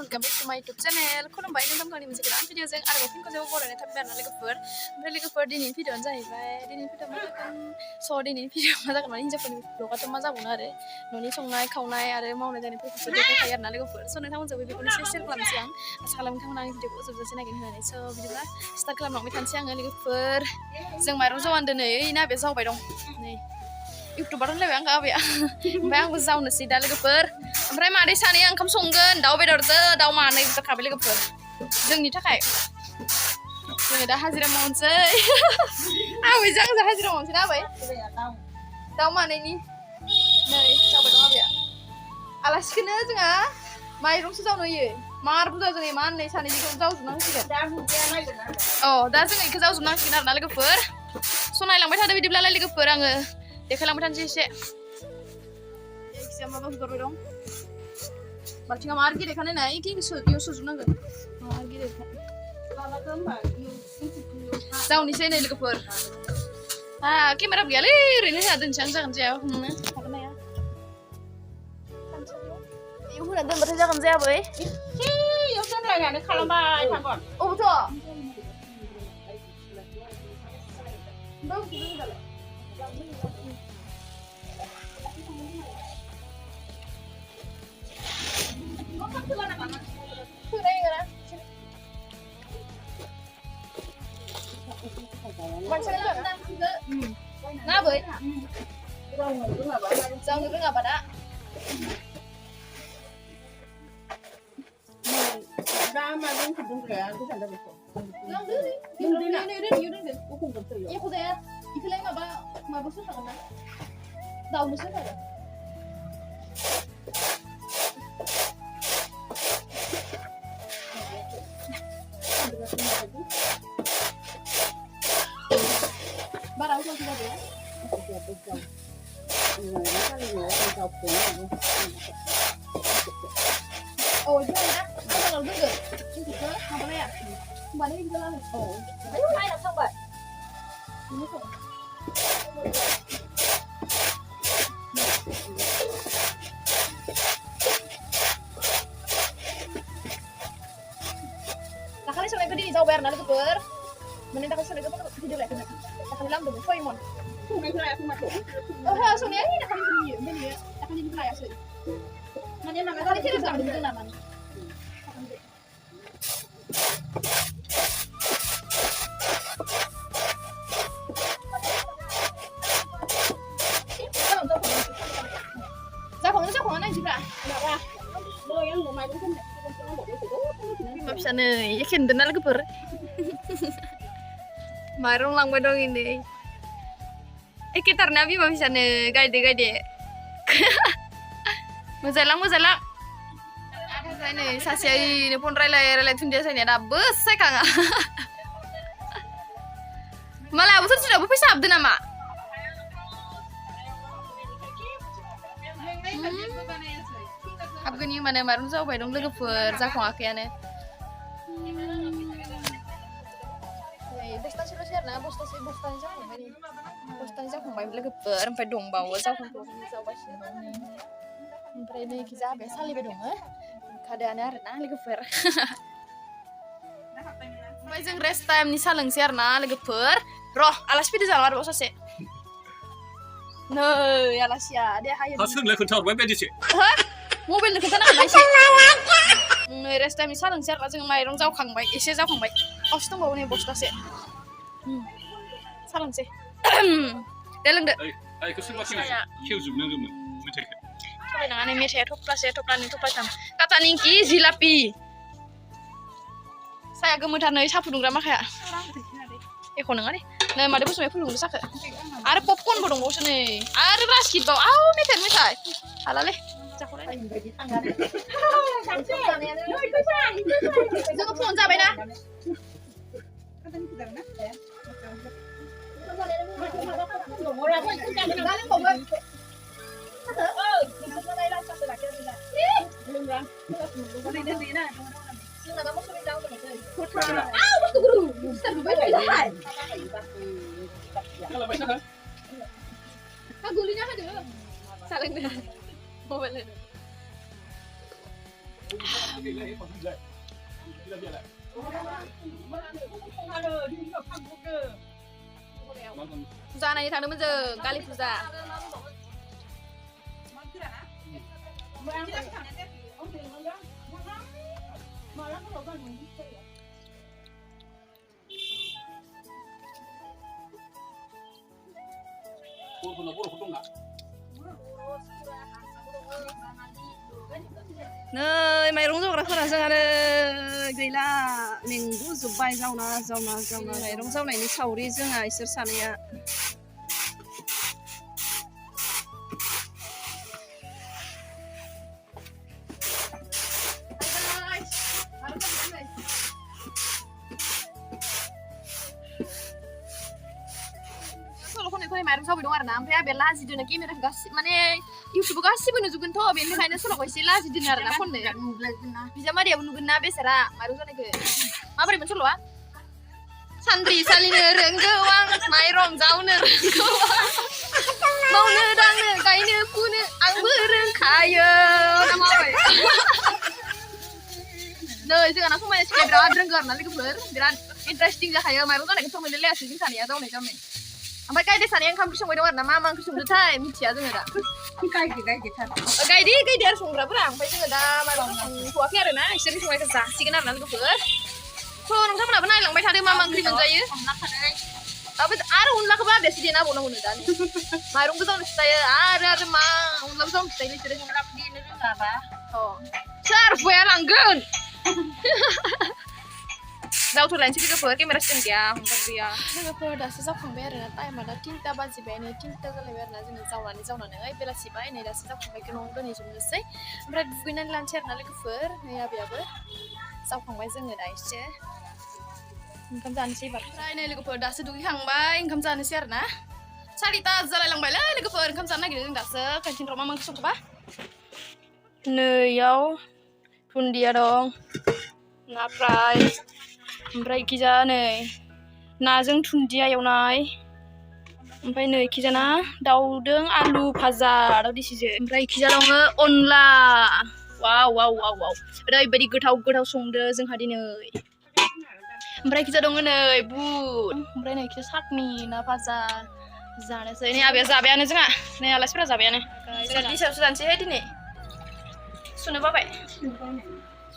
welcome back to my YouTube channel. खुलुमबाय नोंथांमोननि मोनसे गोदान भिडिअजों आरोबाव फिन खनसेबाव बरायनाय थाबाय आरोना लोगोफोर। ओमफ्राय लोगोफोर दिनैनि भिडिअआनो जाहैबाय दिनैनि भिडिअ मा जागोन दिनैनि भिडिअ मा जागोन माने हिन्जावफोरनि ब्लगाथ' मा जाबावनो आरो न'नि संनाय खावनाय आरो मावनाय दांनायफोरखौसो देखायखायो आरोना लोगोफोर। स' नोंथांमोनजोंबो बेखौनो शेयार खालामनोसै आं आसा खालामो नोंथांमोना आंनि भिडिअखौ जोबजासे नायगोन होननानै। स' बिदिब्ला स्टार्ट खालामलांबाय थानोसै आङो लोगोफोर। जों माइरं जावान दोनै ना बे जावबाय दं नै इउटुबार होनलायबाय आंखौ आबैया ओमफ्राय आंबो जावनोसै दा लोगोफोर। ओमफ्राय मादै सानैया ओंखाम संगोन दाउ बेदरजों दाउ मानै बुथारखाबाय लोगोफोर जोंनि थाखाय। जोङो दा हाजिरा मावनोसै आबैजों आंजों हाजिरा मावनोसै ना आबै दाउ मानैनि नै जावबाय दं आबैया। आलासिखौनो जोंहा माइरंसो जावनो होयो मार बुरजा जों मा होननाय सानैनिखौ जावजोबना होसिगोन। अ दा जों बेखौ जावजोबना होसिगोन आरोना लोगोफोर। स' नायलांबाय थादो बिदिब्लालाय लोगोफोर आङो देखायलांबाय थानोसै एसे। जायखिजाया माबा हुगारबाय दं बाल्थिङा मार गिदिरखानो नाय इयाव सोजोबनांगोन मार गिदिरखा जावनोसै नै लोगोफोर। केमेरा गैयालै ओरैनो होना दोनसै आं जागोन जाया हमनो हागोन ना हाया इयाव होना दोनबाथाय जागोन जाया बै इयाव दोनलायनानै खालामबाय थागोन अबोथ' ना बै जावनो रोङाबा दा दा माजों दोनग्राया गोजान जाबाय एख' जाया इखौलाय माबासो होखागोन ना दाउनोसो होखागोन। बारा उसावसो जाबाय औ इखौ ना मोजाङाव दोनगोन जोंखौसो माबालाया होमबानो इखौ लानो आयनाव थांबाय दाखालि संनायखौ दिनै जावबाय आरोना लोगोफोर माने दाखालि संनायखौ भिडिअ लायाखैमोन दाखालि लामदोंमोन 6 मन ओहो संनाया दाखालिनियो ओमफ्राय नोङो दाखालिनिखौ लायासै माने माबा दाखालि खेला खालामदोंमोन जों नामा जाखाङा नायसैब्रा बिमा फिसा नै एखे नुदों ना लोगोफोर माइरं लांबाय दं इनै एखेथारना बिमा फिसानो गायदे गायदे मोजांलां ओमफ्राय नै सासेया ओरैनो फन रायलाय थुन्दिया सायनाया दाबो सायखाङा मालाय आब' सोरनावबो फैसा हाबदो नामा हाबगोननि माने माइरं जावबाय दं लोगोफोर जाखाङाखैयानो बस्थासेल'सै आरोना बस्थानि जाखांबाय लोगोफोर ओमफ्राय दंबावो जावगासिनो दं नै ओमफ्राय नै खिजा आबाया सालिबाय दङ खादायानो आरोना लोगोफोर ओमफ्राय जों रेस्ट टाइमनि सा लोंसै आरोना लोगोफोर र' आलासि फैदो जाना आरोबाव सासे नै आलासिया दे हायो सोरनो खोन्थाहरबाय बायदिसो मबाइलनो खोन्थानांगोन एसे नै रेस्ट टाइमनि सा लोंसै आरोना जों माइरं जावखांबाय एसे जावखांबाय खावसे दंबावो नै बस्थासे सा लोंसै दे लोंदो खेवजोबनांगौमोन मेथाइखौ सलायनाङा नै मेथाइया थफ्लासे थफ्लानै थफ्लाथाम काटा निंकि जिलापि साया गोमोथार नै सा फुदुंग्रा माखाया एख' नङा दे नै मादै बसमाया फुदुंदो साखो आरो पपकर्नबो दंबावसो नै आरो रास्किटबाव मेथाइ हालालै जाख'लाय जोङो फन जाबायना Fुजा नायनो थांदोंमोन जों कालि फुजा नै माइरं जावग्राफोरा जों आरो गैला मेंगुजोब्बाय जावना माइरं जावनायनि सावरि जोंहा इसोर सानैया माइरं जावबाय दं आरो ना ओमफ्राय आबैया लाजिदों केमेरा गासिबो माने इउटुबाव गासिबो नुजोबगोनथ' बेनिखायनो सल'खौ एसे लाजिदों आरो ना खननो बिजामादैयाबो नुगोन ना बेसारा माइरं जानायखौ माबोरैमोन सल'आ सान्द्रि सालिनो रोंगौ आं माइरं जावनो रोंगौ मावनो दांनो गायनो फुनो आंबो रोंखायो नै जोंहाना समायना सिख्लाया बिराद रोंगौ आरो ना लोगोफोर बिराद इन्टारेस्टिं जाखायो माइरं जानायखौ फोरमायलायासै जों सानैया जावनाय ओमफ्राय गायदे सानैया ओंखाम ओंख्रि संबाय दं आरो ना मा ओंख्रि संदोंथाय मिथिया जोङो दा गायदे आरो संग्राफोरा ओमफ्राय जोङो दा माइरं संथ'वाखै आरो ना इसोरनि संनायखौ जासिगोन आरो ना लोगोफोर थ' नोंथांमोनाबो नायलांबाय थादो मा ओंख्रि मोनजायो आरो अनलाखौबो आबैयासो देना होबावनांगौनो दा माइरं गोजावनो खिथायो आरो मा अनलाबो जावनो खिथायो बिसोरो देनो रोङाबा सोर बया लांगोन जावथ'लायनोसै लोगोफोर केमेरा स्टेन्ड गैया हमग्रा गैया लोगोफोर दासो जावखांबाय आरो ना टाइमा दा 3ता बाजिबायानो 3ता जालायबाय आरो ना जोङो जावनानै बेलासिबाय नै दासो जावखांबाय न'आव दोनहैजोबनोसै ओमफ्राय दुगैनानै लानोसै आरो ना लोगोफोर नै आबैयाबो जावखांबाय जोङो दा एसे ओंखाम जानोसै एबार ओमफ्राय नै लोगोफोर दासो दुगैखांबाय ओंखाम जानोसै आरो ना 4ता जालायलांबायलै लोगोफोर ओंखाम जानो नागिरदों जों दासो केन्टिनफ्राव मा ओंख्रि संखोबा नैयाव दुन्दिया दं ना फ्राय ओमफ्राय इखिजा नै नाजों दुन्दिया एवनाय ओमफ्राय नै इखिजाना दाउदों आलु भाजा दाउ दिसिजो ओमफ्राय इखिजा दङ अनला वाव ओरैबायदि गोथाव संदो जोंहा दिनै ओमफ्राय इखिजा दङ नै बुट ओमफ्राय नै इखिजा सातनि ना भाजा जानोसै नै आबैया जाबायानो जोंहा नै आलासिफोरा जाबायानो जोंहा दिसावसो जानोसै दिनै सुनो बाबाय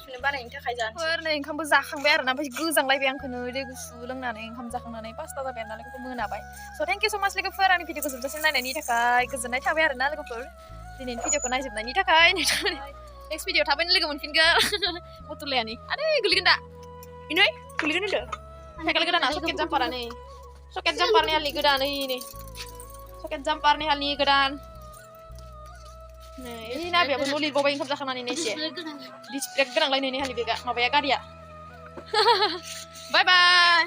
सुनो बानायनि थाखाय जानोसै नै ओंखामबो जाखांबाय आरो ना ओमफ्राय गोजांलायबाय आंखौनो दै गुसु लोंनानै ओंखाम जाखांनानै 5ता जाबाय आरो ना लोगोफोर मोनाबाय स' थेंक इउ स' माच लोगोफोर आंनि भिडिअखौ जोबजासिम नायनायनि थाखाय गोजोननाय थाबाय आरो ना लोगोफोर दिनैनि भिडिअखौ नायजोबनायनि थाखाय नेक्स्ट भिडिअ थाबैनो लोगो मोनफिनगोन मथुलायानि आदै गोलैगोन दा इनै गोलैगोन होनदो साइकेल गोदाना सकेट जाम्पारनि हालनि गोदान नै सकेट जाम्पारनि हालनि गोदान नै नाबियाबो न' लिरबावबाय ओंखाम जाखांनानै एसे डिसब्रेक गोनांलाय नै हालि बेगा माबाया गारिया बाय बाय